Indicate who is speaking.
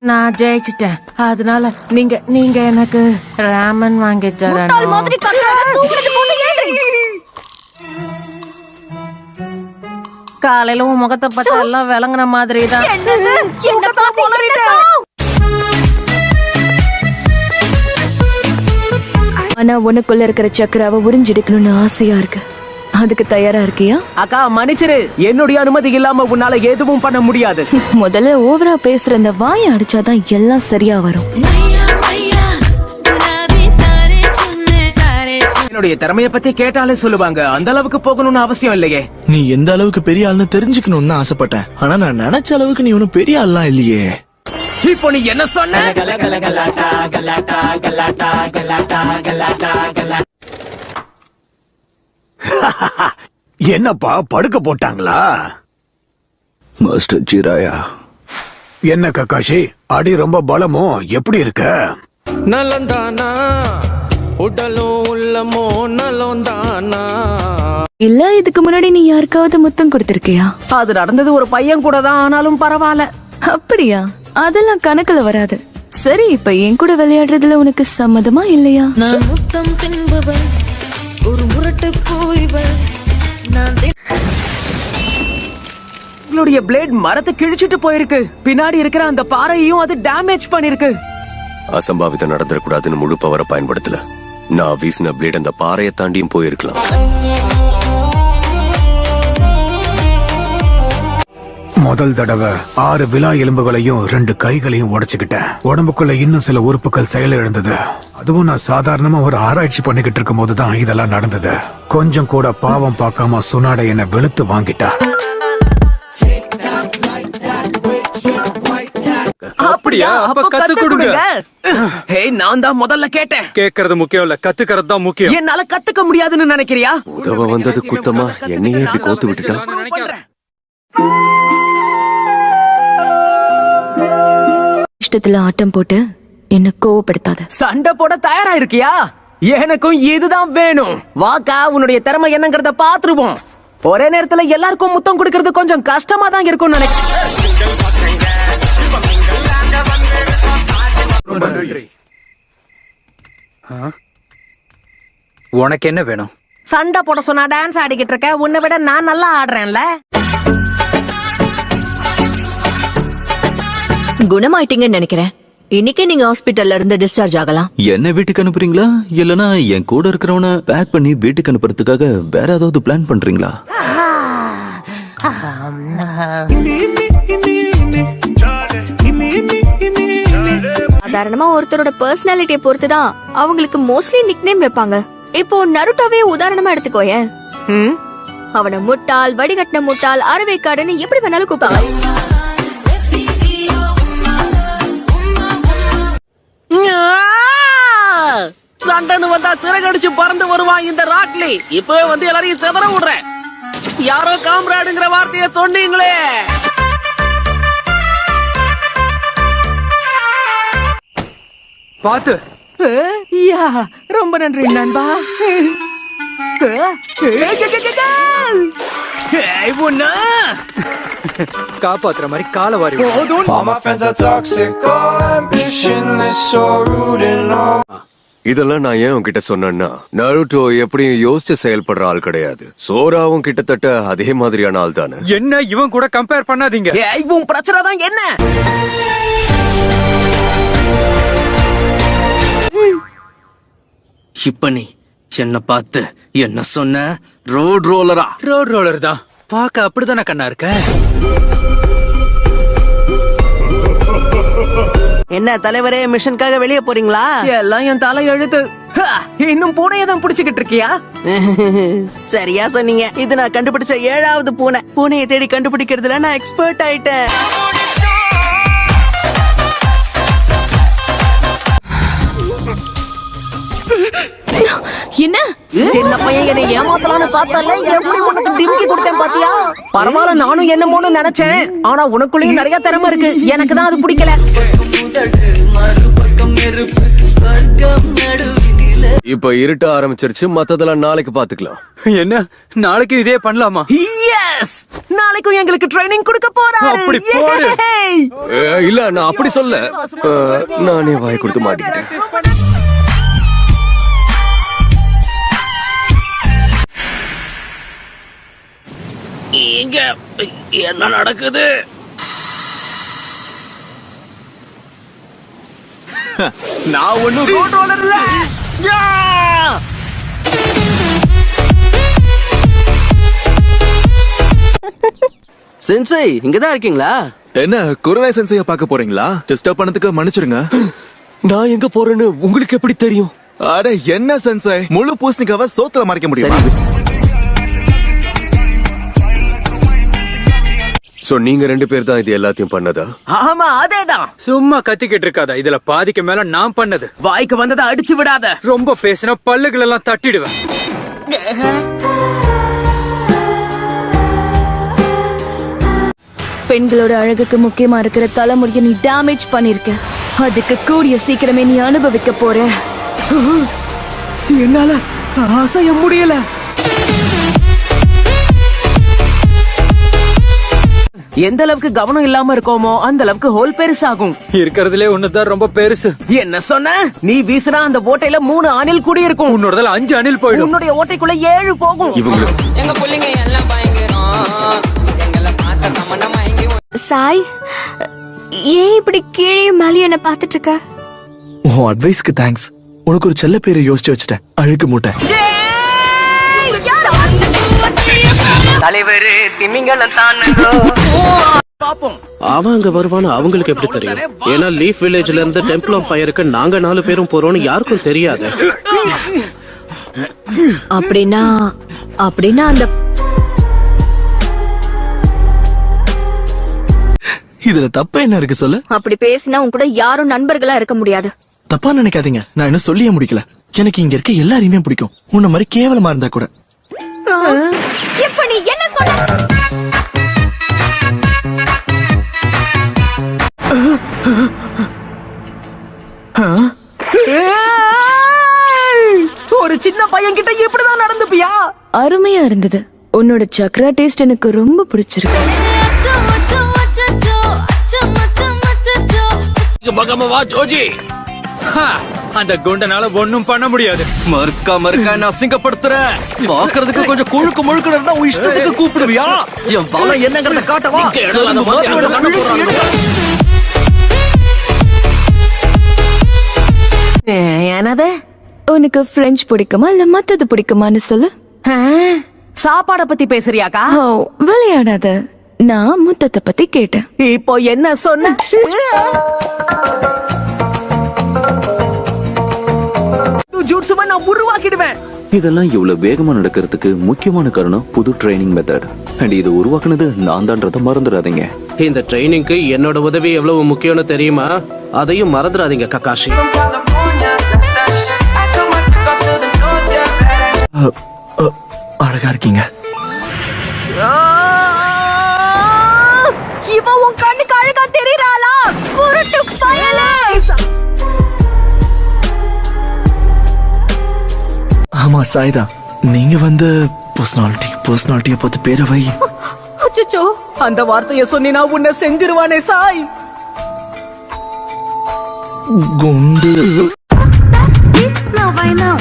Speaker 1: நான் ஜெயிச்சிட்டேன். அதனால நீங்க எனக்கு ராமன் வாங்கி தரணும். காலையில உன் முகத்தை பார்த்தா எல்லாம் விளங்குன மாதிரி தான்.
Speaker 2: ஆனா உனக்குள்ள இருக்கிற சக்கராவை உறிஞ்செடுக்கணும்னு ஆசையா இருக்கு. அதுக்கு தயாரா இருக்கியா?
Speaker 3: அக்கா மன்னிச்சிரு, என்னுடைய அனுமதி இல்லாம உன்னால எதுவும் பண்ண முடியாது.
Speaker 2: முதல்ல ஓவரா பேசுற இந்த வாயை அடிச்சாதான் எல்லாம் சரியா வரும்.
Speaker 3: என்னுடைய திறமைய பத்தி கேட்டாலே சொல்லுவாங்க. அந்த அளவுக்கு போகணும்னு அவசியம் இல்லையே.
Speaker 4: நீ எந்த அளவுக்கு பெரிய ஆள்னு தெரிஞ்சுக்கணும்னு ஆசைப்பட்டேன். ஆனா நான் நினைச்ச அளவுக்கு நீ ஒன்னும் பெரிய ஆள்லாம் இல்லையே.
Speaker 3: இப்போ நீ என்ன சொன்ன?
Speaker 5: என்னப்பா படுக்க போட்டாங்களா?
Speaker 6: மாஸ்டர் ஜீராயா,
Speaker 5: என்ன கக்காஷி, அடி ரொம்ப பலமோ? எப்படி இருக்க?
Speaker 4: நலந்தானா உடலும் உள்ளமோ நலந்தானா?
Speaker 2: இல்ல இதுக்கு முன்னாடி நீ யாருக்காவது முத்தம் கொடுத்திருக்கியா?
Speaker 3: அது நடந்தது ஒரு பையன் கூட தான். ஆனாலும் பரவாயில்ல.
Speaker 2: அப்படியா? அதெல்லாம் கணக்குல வராது. சரி, இப்ப என் கூட விளையாடுறதுல உனக்கு சம்மதமா இல்லையா?
Speaker 7: நான் முத்தம் தின்பவள், ஒரு முரட்டு பூய்வள்.
Speaker 3: உங்களுடைய பிளேட் மரத்தை கிழிச்சிட்டு போயிருக்கு. பின்னாடி இருக்கிற அந்த பாறையையும் அது டேமேஜ் பண்ணிருக்கு.
Speaker 6: அசம்பாவிதம் நடந்துடக்கூடாதுன்னு முழு பவரை பயன்படுத்தல. நான் வீசின பிளேட் அந்த பாறையை தாண்டியும் போயிருக்கலாம்.
Speaker 5: முதல் தடவை 6 விலா எலும்புகளையும் 2 கைகளையும் உடைச்சுக்கிட்டேன். உடம்புக்குள்ள இன்னும் சில உறுப்புகள் செயலிழந்தது. அதுவும் நான் சாதாரணமா ஒரு ஆராய்ச்சி பண்ணிக்கிட்டு இருக்கும் போதுதான் இதெல்லாம் நடந்தது. கொஞ்சம் கூட பாவம் பார்க்காம சுனாட என்ன வெளுத்து வாங்கிட்டா.
Speaker 3: அப்படியா? அப்ப கத்து கொடுங்க. ஹேய், நான் தான் முதல்ல கேட்டேன்.
Speaker 8: கேக்குறது முக்கியம் இல்ல, கத்துக்கிறது தான் முக்கியம்.
Speaker 3: என்னால கத்துக்க முடியாதுன்னு நினைக்கிறியா?
Speaker 6: உதவ வந்தது குத்தமா, என்னையே இப்படி கோத்து விட்டுட்டா.
Speaker 2: இஷ்டத்துல ஆட்டம் போட்டு என்ன கோவப்படுத்தாத.
Speaker 3: சண்டை போட தயாரா இருக்கியா? எனக்கும் இதுதான் வேணும். வாக்கா, உன்னுடைய திறமை என்னங்கறத பாத்துருவோம். ஒரே நேரத்துல எல்லாருக்கும் முத்தம் கொடுக்கறது கொஞ்சம் கஷ்டமா தான் இருக்கும் நினைக்கிறேன்.
Speaker 8: உனக்கு என்ன வேணும்?
Speaker 1: சண்டை போட சொன்னா டான்ஸ் ஆடிக்கிட்டு இருக்க. உன்னை விட நான் நல்லா ஆடுறேன்ல.
Speaker 9: குணமாயிட்டீங்கன்னு நினைக்கிறேன். இன்னைக்கு நீங்க ஹாஸ்பிட்டல்ல இருந்து டிஸ்சார்ஜ் ஆகலாம்.
Speaker 6: என்ன வீட்டுக்கு அனுப்புறீங்களா? இல்லனா என் கூட இருக்கிறவன பேக் பண்ணி வீட்டுக்கு அனுப்புறதுக்காக வேற ஏதாவது பிளான் பண்றீங்களா?
Speaker 2: சாதாரணமா ஒருத்தரோட பர்சனாலிட்டியை பொறுத்துதான் அவங்களுக்கு மோஸ்ட்லி நிக்நேம் வைப்பாங்க. இப்போ நருட்டோவே உதாரணமா எடுத்துக்கோயேன். அவனை முட்டாள், வடிகட்டின முட்டாள், அறவைக்காடுன்னு எப்படி வேணாலும் கூப்பிடுவாங்க.
Speaker 3: சண்டைன்னு வந்தா சிறகடிச்சு பறந்து வருவான் இந்த ராட்லி. இப்பவே வந்து எல்லாரையும் செதற விடுறேன். யாரோ காம்ராடுங்கிற வார்த்தையை சொன்னீங்களே.
Speaker 8: பாத்து.
Speaker 3: ரொம்ப நன்றி நண்பா.
Speaker 8: காப்பாத்துற மாதிரி கால வாரி.
Speaker 6: இதெல்லாம் நான் ஏன் உன்கிட்ட சொன்னேன்னா, நருட்டோ எப்படியும் யோசிச்சு செயல்படுற ஆள் கிடையாது. சோராவும் கிட்டத்தட்ட அதே மாதிரியான ஆள் தானே.
Speaker 8: என்ன இவன் கூட கம்பேர் பண்ணாதீங்க.
Speaker 3: உன் பிரச்சனை தான் என்ன? இப்ப நீ என்ன பார்த்து என்ன சொன்ன? ரோட் ரோலரா?
Speaker 8: ரோட் ரோலர் தான். பாக்க அப்படிதானே கண்ணா இருக்க.
Speaker 3: என்ன தலைவரே, மிஷனுக்காக வெளியே போறீங்களா? எல்லாம் என் தலை எழுத்து. இன்னும் பூனையை தான் பிடிச்சுக்கிட்டு இருக்கியா? சரியா சொன்னீங்க. இது நான் கண்டுபிடிச்ச 7வது பூனை. பூனையை தேடி கண்டுபிடிக்கிறதுல நான் எக்ஸ்பர்ட் ஆயிட்டேன்.
Speaker 2: என்ன
Speaker 3: சின்ன பையன் என்னை ஏமாத்தலான்னு பார்த்தல, எப்படி உனக்கு டிமிக்கி கொடுத்தேன் பாத்தியா? பரவாயில்ல, நானும் என்னமோன்னு நினைச்சேன். ஆனா உனக்குள்ளயும் நிறைய திறமை இருக்கு. எனக்கு தான் அது பிடிக்கல.
Speaker 6: இப்ப இருட்ட ஆரம்பிச்சிருச்சு, மத்ததெல்லாம் நாளைக்கு பாத்துக்கலாம்.
Speaker 8: என்ன நாளைக்கு இதே பண்ணலாமா?
Speaker 3: எஸ், நாளைக்கும் எங்களுக்கு ட்ரைனிங் கொடுக்க போறாரு.
Speaker 8: அப்படி போடு.
Speaker 3: Yay!
Speaker 6: இல்ல, நான் அப்படி சொல்ல. நானே வாய் கொடுத்து மாட்டிக்கிட்டேன்.
Speaker 3: இங்க என்ன நடக்குது?
Speaker 4: நான் ஒண்ணும்
Speaker 3: கண்ட்ரோலர் இல்ல. யா! சென்சை, இங்கதான் இருக்கீங்களா?
Speaker 4: என்ன குருநாய் சென்சைய பார்க்க போறீங்களா? டிஸ்டர்ப் பண்ணதுக்கு மன்னிச்சிருங்க.
Speaker 6: நான் எங்க போறேன்னு உங்களுக்கு எப்படி தெரியும்?
Speaker 4: அட என்ன சென்சை, முழு பூசணிக்காவை சோத்துல மறைக்க முடியும்?
Speaker 3: சரி.
Speaker 6: சோ நீங்க 2 பேர் தான் இது எல்லாத்தையும் பண்ணதா?
Speaker 3: ஆமா, அதேதான்.
Speaker 8: சும்மா கத்திக்கிட்டு இருக்காத. இதுல பாதிக்கு மேல நான் பண்ணது.
Speaker 3: வாய்க்கு வந்ததை அடிச்சு விடாத.
Speaker 8: ரொம்ப பேசினா பல்லுகள் எல்லாம் தட்டிடுவேன்.
Speaker 2: பெண்களோட அழகுக்கு முக்கியமா இருக்கிற தலைமுடியை நீ டேமேஜ் பண்ணிருக்க. அதுக்கு கூடிய சீக்கிரமே நீ அனுபவிக்க போற.
Speaker 3: என்னால அசைய முடியல. எந்த அளவுக்கு கவனம் இல்லாம இருக்கோமோ அந்த அளவுக்கு ஹோல் பெருசாகும்.
Speaker 8: இருக்கிறதுலே ஒண்ணுதான் ரொம்ப பெருசு.
Speaker 3: என்ன சொன்ன? நீ வீசுனா அந்த ஓட்டையில 3 அணில் கூடி இருக்கும்.
Speaker 8: உன்னோடதுல 5 அணில் போயிடும்.
Speaker 3: உன்னுடைய ஓட்டைக்குள்ள 7 போகும்.
Speaker 6: இவங்களுக்கு
Speaker 7: எங்க புள்ளைங்க எல்லாம் பயங்கரம் எங்களை பார்த்த கமனம் வாங்கி
Speaker 2: சாய், ஏன் இப்படி கீழே மேலே என்ன பாத்துட்டு இருக்க?
Speaker 4: உன் அட்வைஸ்க்கு தேங்க்ஸ். உனக்கு ஒரு செல்ல பேரை யோசிச்சு வச்சுட்டேன், அழுக்கு மூட்டை.
Speaker 3: தலைவர் திமிங்கலம் தான் பாப்போம்.
Speaker 10: அவன் அங்க வருவான்னு அவங்களுக்கு எப்படி தெரியும்? ஏன்னா லீஃப் வில்லேஜ்ல இருந்து டெம்பிள் ஆஃப் ஃபயருக்கு நாங்க 4 பேரும் போறோம்னு யாருக்கும் தெரியாது.
Speaker 9: அப்படின்னா அந்த
Speaker 4: இதுல தப்பா என்ன இருக்கு சொல்லு?
Speaker 2: அப்படி பேசினா உன் கூட யாரும் நண்பர்களா இருக்க முடியாது.
Speaker 4: தப்பா நினைக்காதீங்க, நான் இன்னும் சொல்லியே முடிக்கல. எனக்கு இங்க இருக்க எல்லாரையுமே பிடிக்கும், உன்ன மாதிரி கேவலமா இருந்தா கூட.
Speaker 2: இப்ப நீ என்ன சொல்ல?
Speaker 3: ஒரு சின்ன பையன் கிட்ட இப்படிதான் நடந்துப்பியா?
Speaker 2: அருமையா இருந்தது. உன்னோட சக்ரா டேஸ்ட் எனக்கு ரொம்ப பிடிச்சிருக்கு.
Speaker 8: பகமவா ஜோஜி, அந்த குண்டனால ஒண்ணும் பண்ண முடியாது.
Speaker 3: மறுக்கா நான் அசிங்கப்படுத்துற. பாக்குறதுக்கு கொஞ்சம் கொழுக்கு முழுக்க இருந்தா உன் இஷ்டத்துக்கு கூப்பிடுவியா? என் பலம் என்னங்கறத காட்டவா? என்னது?
Speaker 2: உனக்கு பிரெஞ்சு பிடிக்குமா இல்ல மத்தது பிடிக்குமான்னு சொல்லு.
Speaker 3: சாப்பாட பத்தி பேசுறியாக்கா?
Speaker 2: ஓ, விளையாடாத. நான் முத்தத்தை பத்தி கேட்டேன்.
Speaker 3: இப்போ என்ன சொன்ன? ஜூட்ஸுமா நான் உருவாக்கிடுவேன்.
Speaker 11: இதெல்லாம் இவ்வளவு வேகமா நடக்கிறதுக்கு முக்கியமான காரணம் புது ட்ரைனிங் மெத்தட். அண்ட் இது உருவாக்குனது நான் தான்றத மறந்துடாதீங்க.
Speaker 10: இந்த ட்ரைனிங்க்கு என்னோட உதவி எவ்வளவு முக்கியம்னு தெரியுமா? அதையும் மறந்துடாதீங்க ககாஷி.
Speaker 4: அழகா இருக்கீங்க.
Speaker 2: இவ உன் கண்ணுக்கு அழகா தெரியறாளா? குருட்டு பயலே.
Speaker 4: ஆமா சாய்தா, நீங்க வந்து பர்சனாலிட்டிய பார்த்து பேரை வை.
Speaker 3: அச்சச்சோ, அந்த வார்த்தைய சொன்னா உன்னை செஞ்சிருவானே சாய்.
Speaker 4: குண்டு
Speaker 2: Now,